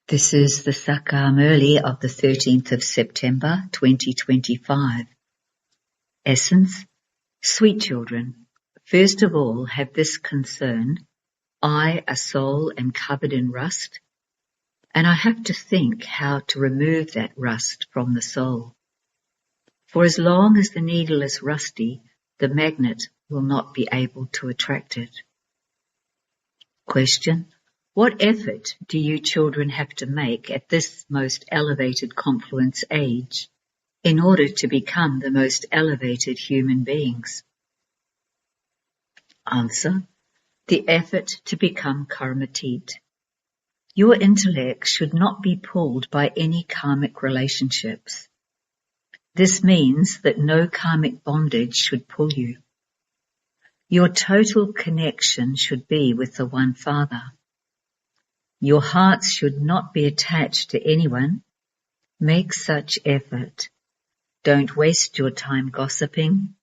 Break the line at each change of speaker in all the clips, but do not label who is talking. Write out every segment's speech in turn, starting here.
This is the English Murli of the 13th of September 2025. Essence: Sweet children, first of all have this concern: I, a soul, am covered in rust, and I have to think how to remove that rust from the soul. For as long as the needle is rusty, the magnet will not be able to attract it. Question: what effort do you children have to make at this most elevated confluence age in order to become the most elevated human beings? Answer: the effort to become karmatit. Your intellect should not be pulled by any karmic relationships. This means that no karmic bondage should pull you. Your total connection should be with the One Father. Your hearts should not be attached to anyone. Make such effort. Don't waste your time gossiping.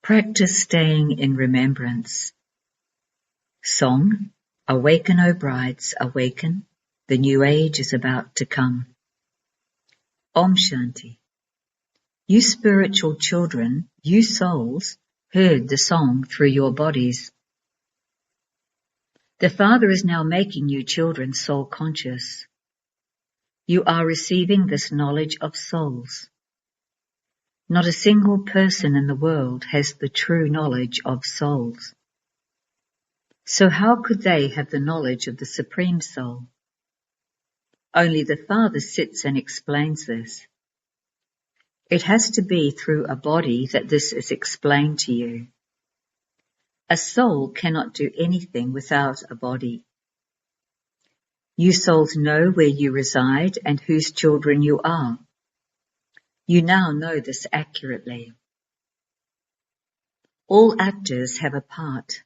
Practice staying in remembrance. Song: Awaken, O brides, awaken. The new age is about to come. Om Shanti. You spiritual children, you souls, heard the song through your bodies. The Father is now making you children soul conscious. You are receiving this knowledge of souls. Not a single person in the world has the true knowledge of souls. So how could they have the knowledge of the Supreme Soul? Only the Father sits and explains this. It has to be through a body that this is explained to you. A soul cannot do anything without a body. You souls know where you reside and whose children you are. You now know this accurately. All actors have a part.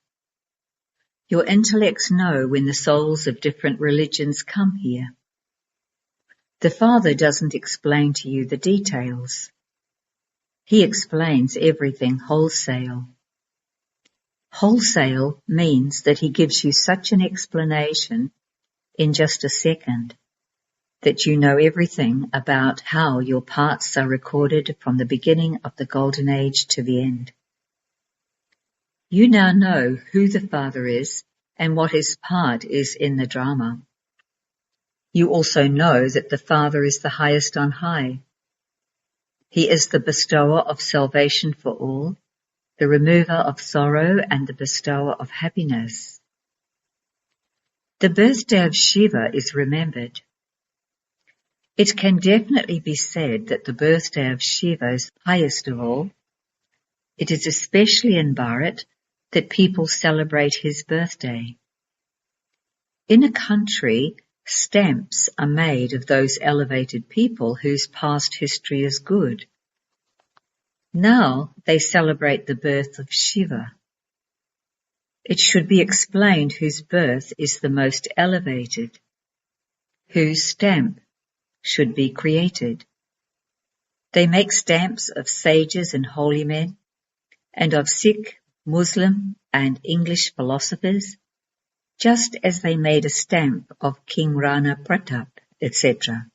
Your intellects know when the souls of different religions come here. The Father doesn't explain to you the details. He explains everything wholesale. Wholesale means that he gives you such an explanation in just a second that you know everything about how your parts are recorded from the beginning of the Golden Age to the end. You now know who the Father is and what his part is in the drama. You also know that the Father is the highest on high. He is the bestower of salvation for all, the remover of sorrow and the bestower of happiness. The birthday of Shiva is remembered. It can definitely be said that the birthday of Shiva is highest of all. It is especially in Bharat that people celebrate his birthday. In a country, stamps are made of those elevated people whose past history is good. Now they celebrate the birth of Shiva. It should be explained whose birth is the most elevated, whose stamp should be created. They make stamps of sages and holy men, and of Sikh, Muslim, and English philosophers, just as they made a stamp of King Rana Pratap, etc.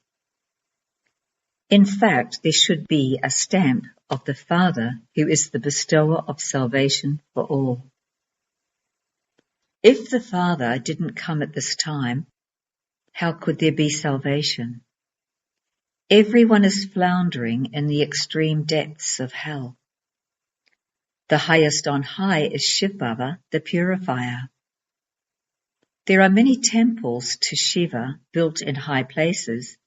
In fact, there should be a stamp of the Father who is the bestower of salvation for all. If the Father didn't come at this time, how could there be salvation? Everyone is floundering in the extreme depths of hell. The highest on high is Shiv Baba, the purifier. There are many temples to Shiva built in high places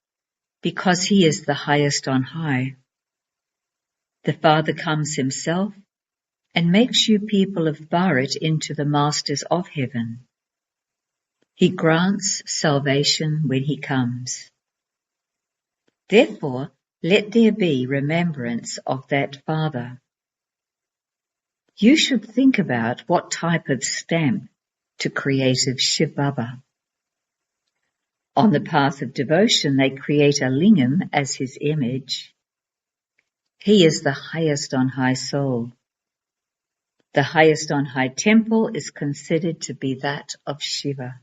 because he is the highest on high. The Father comes himself and makes you people of Bharat into the masters of heaven. He grants salvation when he comes. Therefore, let there be remembrance of that Father. You should think about what type of stamp to create of Shiv Baba. On the path of devotion, they create a lingam as his image. He is the highest on high soul. The highest on high temple is considered to be that of Shiva.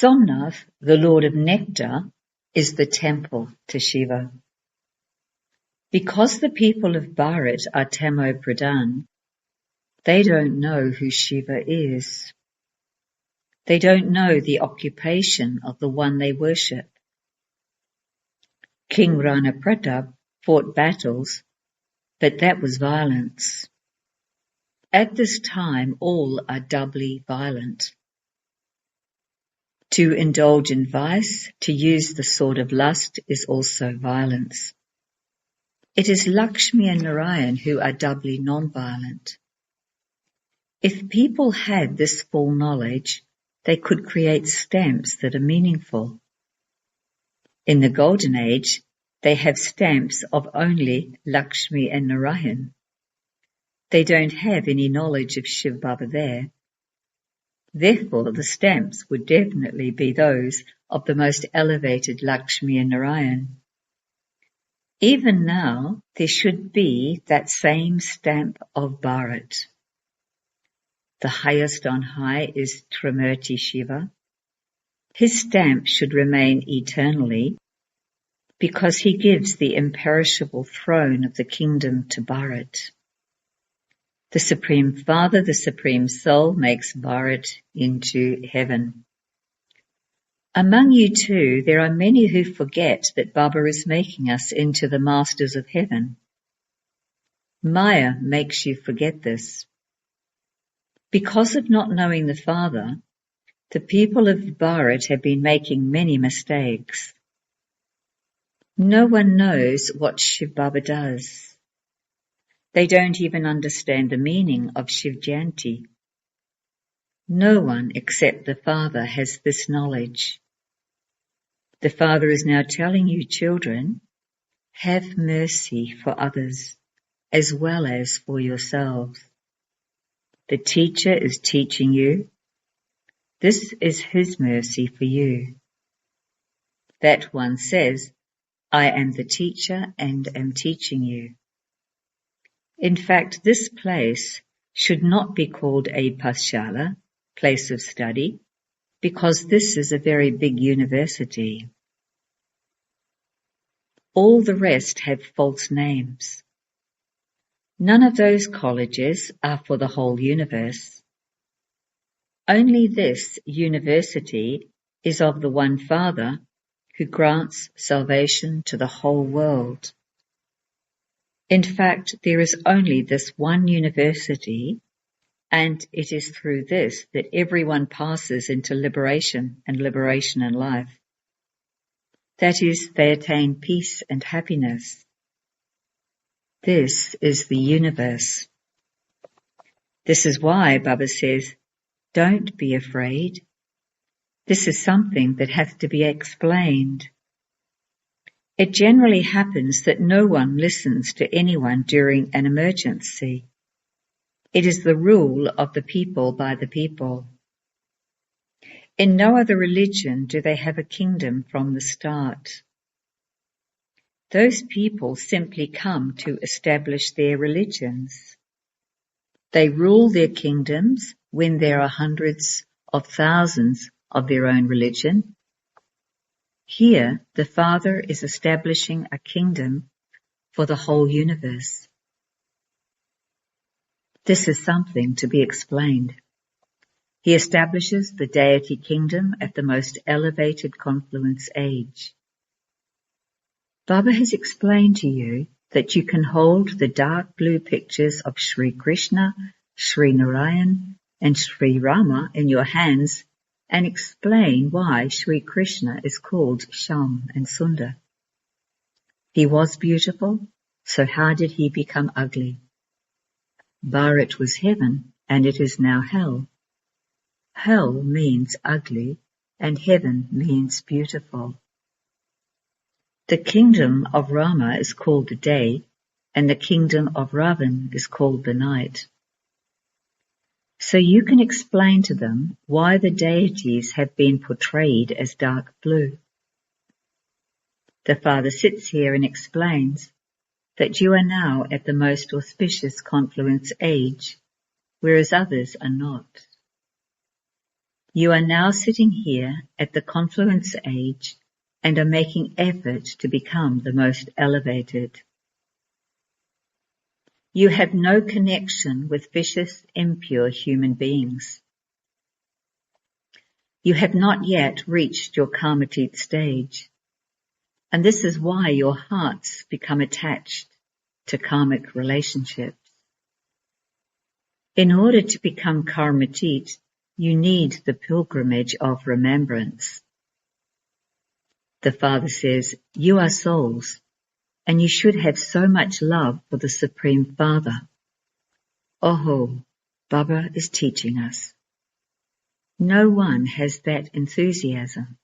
Somnath, the Lord of Nectar, is the temple to Shiva. Because the people of Bharat are Tamo Pradhan, they don't know who Shiva is. They don't know the occupation of the one they worship. King Rana Pratap fought battles, but that was violence. At this time, all are doubly violent. To indulge in vice, to use the sword of lust, is also violence. It is Lakshmi and Narayan who are doubly non-violent. If people had this full knowledge, they could create stamps that are meaningful. In the Golden Age, they have stamps of only Lakshmi and Narayan. They don't have any knowledge of Shiv Baba there. Therefore, the stamps would definitely be those of the most elevated Lakshmi and Narayan. Even now, there should be that same stamp of Bharat. The highest on high is Trimurti Shiva. His stamp should remain eternally because he gives the imperishable throne of the kingdom to Bharat. The Supreme Father, the Supreme Soul, makes Bharat into heaven. Among you too, there are many who forget that Baba is making us into the masters of heaven. Maya makes you forget this. Because of not knowing the Father, the people of Bharat have been making many mistakes. No one knows what Shiv Baba does. They don't even understand the meaning of Shiv Jayanti. No one except the Father has this knowledge. The Father is now telling you, children, have mercy for others as well as for yourselves. The teacher is teaching you. This is his mercy for you. That one says, I am the teacher and am teaching you. In fact, this place should not be called a Pathshala, place of study, because this is a very big university. All the rest have false names. None of those colleges are for the whole universe. Only this university is of the one Father who grants salvation to the whole world. In fact, there is only this one university, and it is through this that everyone passes into liberation and liberation in life. That is, they attain peace and happiness. This is the universe. This is why Baba says, don't be afraid. This is something that has to be explained. It generally happens that no one listens to anyone during an emergency. It is the rule of the people by the people. In no other religion do they have a kingdom from the start. Those people simply come to establish their religions. They rule their kingdoms when there are hundreds of thousands of their own religion. Here, the Father is establishing a kingdom for the whole universe. This is something to be explained. He establishes the deity kingdom at the most elevated confluence age. Baba has explained to you that you can hold the dark blue pictures of Sri Krishna, Sri Narayan, and Sri Rama in your hands and explain why Sri Krishna is called Shyam and Sundar. He was beautiful, so how did he become ugly? Bharat was heaven, and it is now hell. Hell means ugly, and heaven means beautiful. The kingdom of Rama is called the day, and the kingdom of Ravan is called the night. So you can explain to them why the deities have been portrayed as dark blue. The Father sits here and explains that you are now at the most auspicious confluence age, whereas others are not. You are now sitting here at the confluence age and are making effort to become the most elevated. You have no connection with vicious, impure human beings. You have not yet reached your karmatit stage, and this is why your hearts become attached to karmic relationships. In order to become karmatit, you need the pilgrimage of remembrance. The Father says, you are souls, and you should have so much love for the Supreme Father. Oh, Baba is teaching us. No one has that enthusiasm.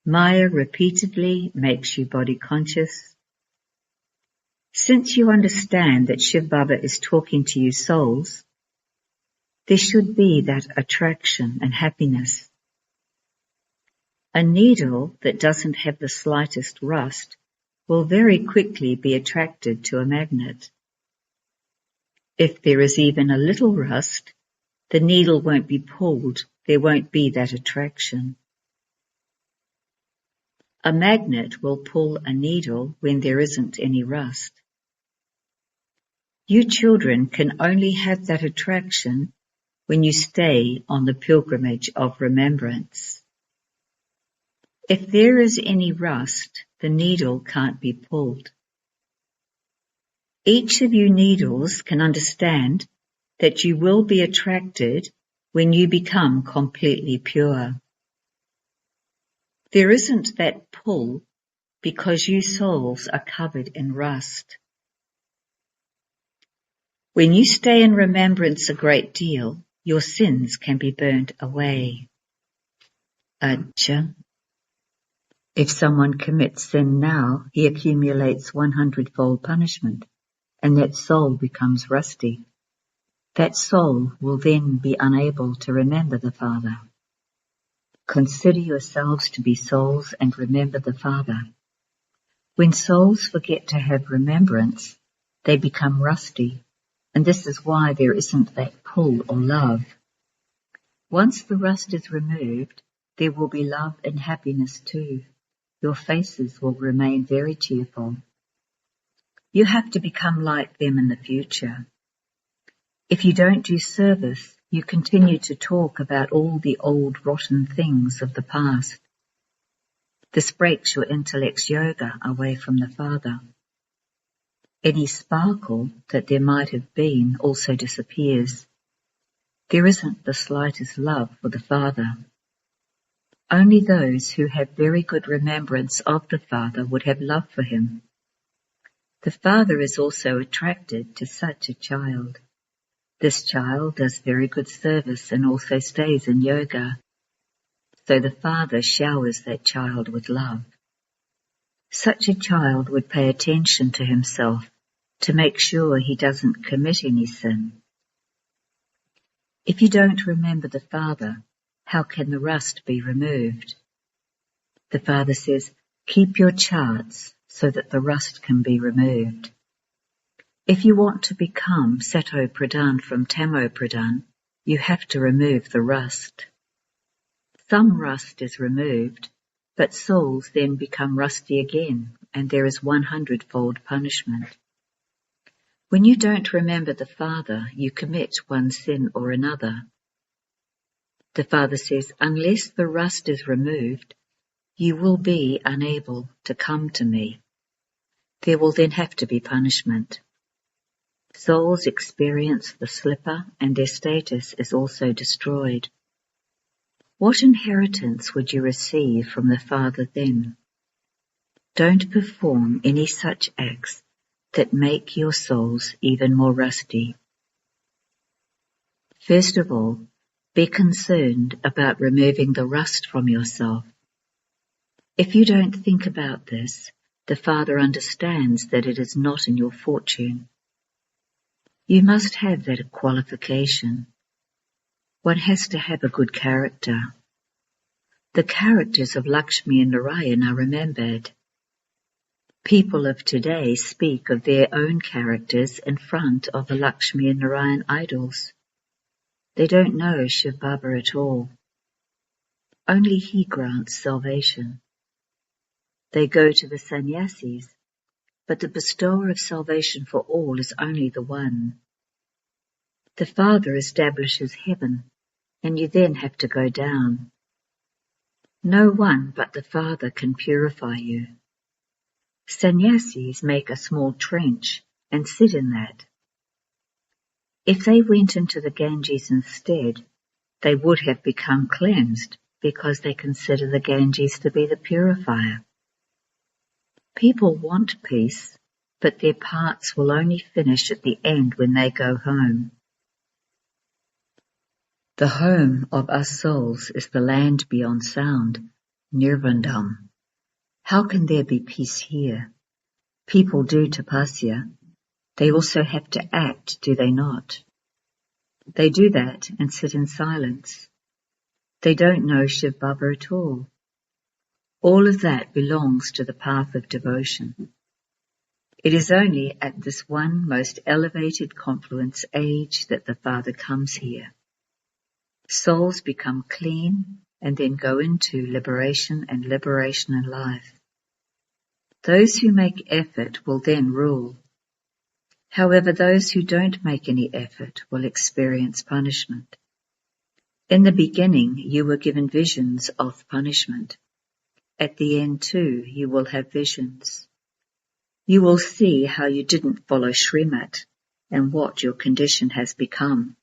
Maya repeatedly makes you body conscious. Since you understand that Shiv Baba is talking to you souls, there should be that attraction and happiness. A needle that doesn't have the slightest rust will very quickly be attracted to a magnet. If there is even a little rust, the needle won't be pulled, there won't be that attraction. A magnet will pull a needle when there isn't any rust. You children can only have that attraction when you stay on the pilgrimage of remembrance. If there is any rust, the needle can't be pulled. Each of you needles can understand that you will be attracted when you become completely pure. There isn't that pull because you souls are covered in rust. When you stay in remembrance a great deal, your sins can be burnt away. Ajahn. If someone commits sin now, he accumulates 100-fold punishment, and that soul becomes rusty. That soul will then be unable to remember the Father. Consider yourselves to be souls and remember the Father. When souls forget to have remembrance, they become rusty, and this is why there isn't that pull or love. Once the rust is removed, there will be love and happiness too. Your faces will remain very cheerful. You have to become like them in the future. If you don't do service, you continue to talk about all the old rotten things of the past. This breaks your intellect's yoga away from the Father. Any sparkle that there might have been also disappears. There isn't the slightest love for the Father. Only those who have very good remembrance of the Father would have love for him. The Father is also attracted to such a child. This child does very good service and also stays in yoga. So the Father showers that child with love. Such a child would pay attention to himself to make sure he doesn't commit any sin. If you don't remember the Father, how can the rust be removed? The Father says, keep your charts so that the rust can be removed. If you want to become Sato Pradhan from Tamo Pradhan, you have to remove the rust. Some rust is removed, but souls then become rusty again, and there is 100-fold punishment. When you don't remember the Father, you commit one sin or another. The Father says, unless the rust is removed, you will be unable to come to me. There will then have to be punishment. Souls experience the slipper and their status is also destroyed. What inheritance would you receive from the Father then? Don't perform any such acts that make your souls even more rusty. First of all, be concerned about removing the rust from yourself. If you don't think about this, the Father understands that it is not in your fortune. You must have that qualification. One has to have a good character. The characters of Lakshmi and Narayan are remembered. People of today speak of their own characters in front of the Lakshmi and Narayan idols. They don't know Shiv Baba at all. Only he grants salvation. They go to the sannyasis, but the bestower of salvation for all is only the one. The Father establishes heaven, and you then have to go down. No one but the Father can purify you. Sannyasis make a small trench and sit in that. If they went into the Ganges instead, they would have become cleansed because they consider the Ganges to be the purifier. People want peace, but their parts will only finish at the end when they go home. The home of us souls is the land beyond sound, Nirvandam. How can there be peace here? People do tapasya. They also have to act, do they not? They do that and sit in silence. They don't know Shiv Baba at all. All of that belongs to the path of devotion. It is only at this one most elevated confluence age that the Father comes here. Souls become clean and then go into liberation and liberation in life. Those who make effort will then rule. However, those who don't make any effort will experience punishment. In the beginning, you were given visions of punishment. At the end too, you will have visions. You will see how you didn't follow Srimat and what your condition has become.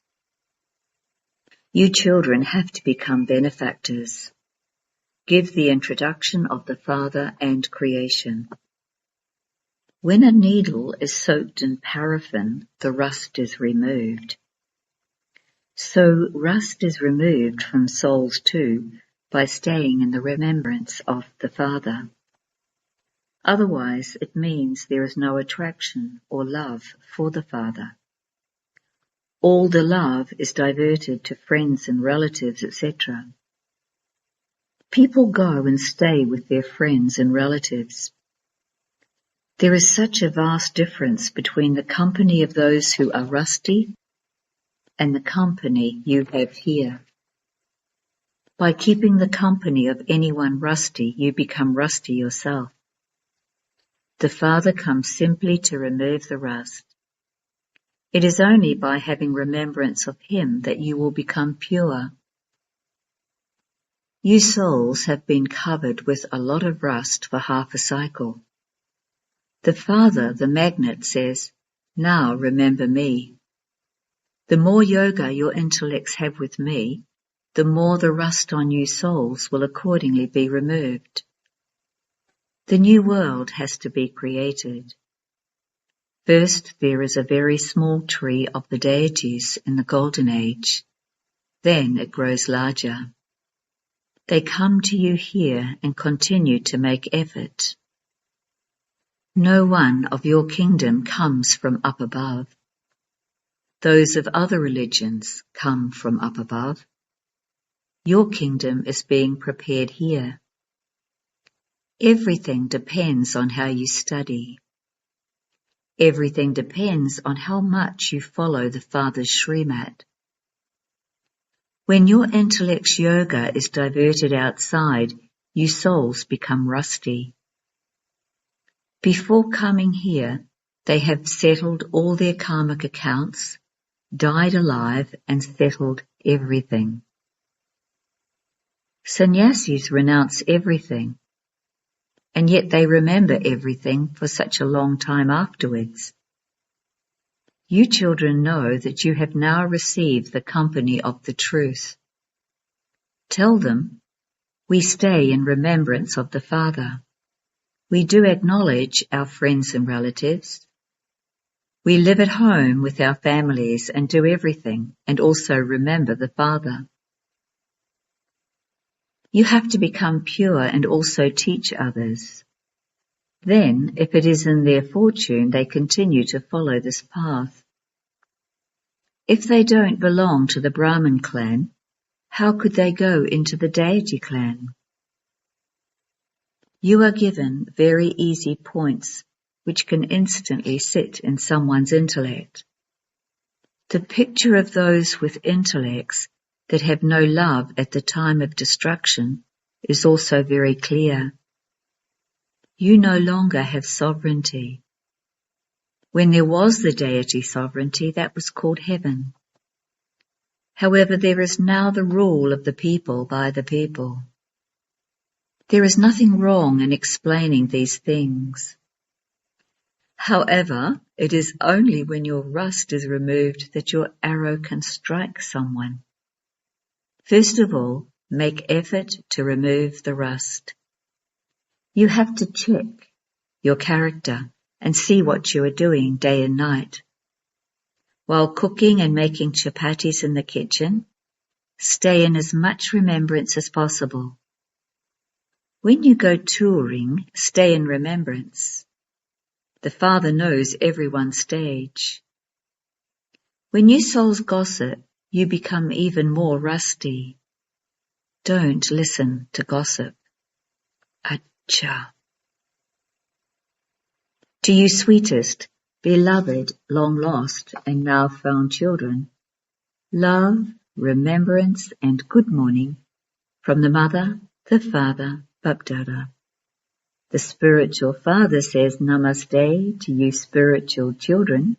You children have to become benefactors. Give the introduction of the Father and creation. When a needle is soaked in paraffin, the rust is removed. So rust is removed from souls too by staying in the remembrance of the Father. Otherwise, it means there is no attraction or love for the Father. All the love is diverted to friends and relatives, etc. People go and stay with their friends and relatives. There is such a vast difference between the company of those who are rusty and the company you have here. By keeping the company of anyone rusty, you become rusty yourself. The Father comes simply to remove the rust. It is only by having remembrance of Him that you will become pure. You souls have been covered with a lot of rust for half a cycle. The Father, the magnet, says, "Now remember me." The more yoga your intellects have with me, the more the rust on you souls will accordingly be removed. The new world has to be created. First, there is a very small tree of the deities in the Golden Age. Then it grows larger. They come to you here and continue to make effort. No one of your kingdom comes from up above. Those of other religions come from up above. Your kingdom is being prepared here. Everything depends on how you study. Everything depends on how much you follow the Father's Srimat. When your intellect's yoga is diverted outside, you souls become rusty. Before coming here, they have settled all their karmic accounts, died alive, and settled everything. Sannyasis renounce everything, and yet they remember everything for such a long time afterwards. You children know that you have now received the company of the truth. Tell them, we stay in remembrance of the Father. We do acknowledge our friends and relatives. We live at home with our families and do everything, and also remember the Father. You have to become pure and also teach others. Then, if it is in their fortune, they continue to follow this path. If they don't belong to the Brahmin clan, how could they go into the deity clan? You are given very easy points which can instantly sit in someone's intellect. The picture of those with intellects that have no love at the time of destruction is also very clear. You no longer have sovereignty. When there was the deity sovereignty, that was called heaven. However, there is now the rule of the people by the people. There is nothing wrong in explaining these things. However, it is only when your rust is removed that your arrow can strike someone. First of all, make effort to remove the rust. You have to check your character and see what you are doing day and night. While cooking and making chapatis in the kitchen, stay in as much remembrance as possible. When you go touring, stay in remembrance. The Father knows everyone's stage. When you souls gossip, you become even more rusty. Don't listen to gossip. Acha. To you sweetest, beloved, long lost, and now found children, love, remembrance, and good morning from the Mother, the Father, Bapdada. The spiritual Father says Namaste to you spiritual children.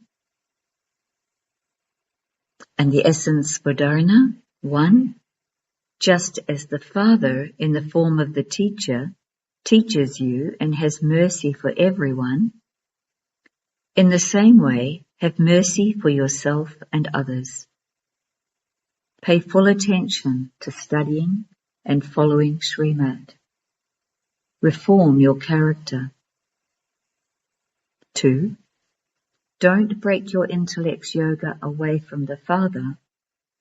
And the essence Bodhana, 1. Just as the Father, in the form of the teacher, teaches you and has mercy for everyone, in the same way, have mercy for yourself and others. Pay full attention to studying and following Srimad. Reform your character. 2. Don't break your intellect's yoga away from the Father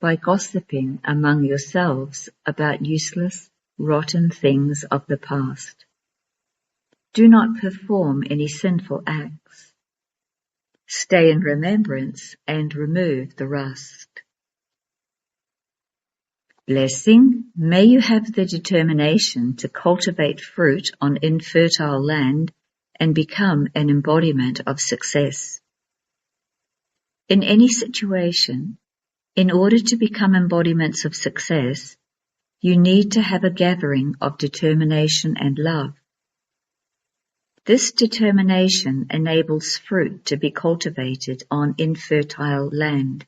by gossiping among yourselves about useless, rotten things of the past. Do not perform any sinful acts. Stay in remembrance and remove the rust. Blessing, may you have the determination to cultivate fruit on infertile land and become an embodiment of success. In any situation, in order to become embodiments of success, you need to have a gathering of determination and love. This determination enables fruit to be cultivated on infertile land.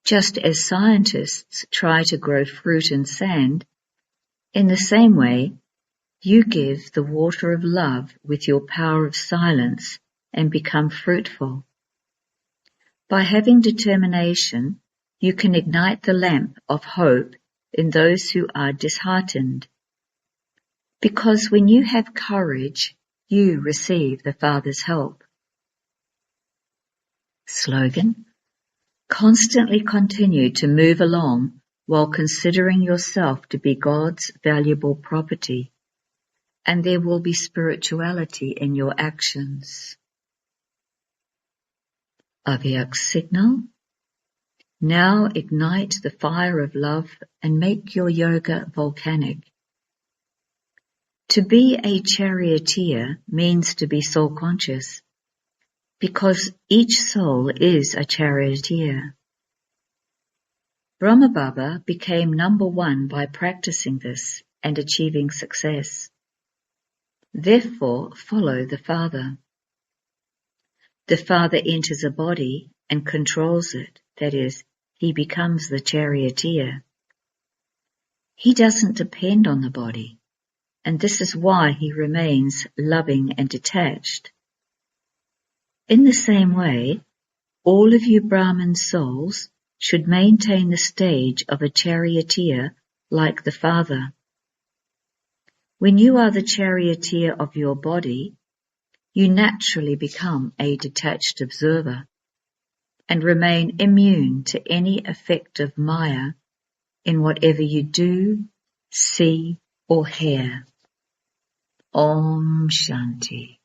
Just as scientists try to grow fruit in sand, in the same way, you give the water of love with your power of silence and become fruitful. By having determination, you can ignite the lamp of hope in those who are disheartened. Because when you have courage, you receive the Father's help. Slogan: constantly continue to move along while considering yourself to be God's valuable property, and there will be spirituality in your actions. Avyak signal. Now ignite the fire of love and make your yoga volcanic. To be a charioteer means to be soul-conscious, because each soul is a charioteer. Brahma Baba became number 1 by practicing this and achieving success. Therefore, follow the Father. The Father enters a body and controls it, that is, he becomes the charioteer. He doesn't depend on the body, and this is why he remains loving and detached. In the same way, all of you Brahman souls should maintain the stage of a charioteer like the Father. When you are the charioteer of your body, you naturally become a detached observer and remain immune to any effect of Maya in whatever you do, see, or hear. Om Shanti.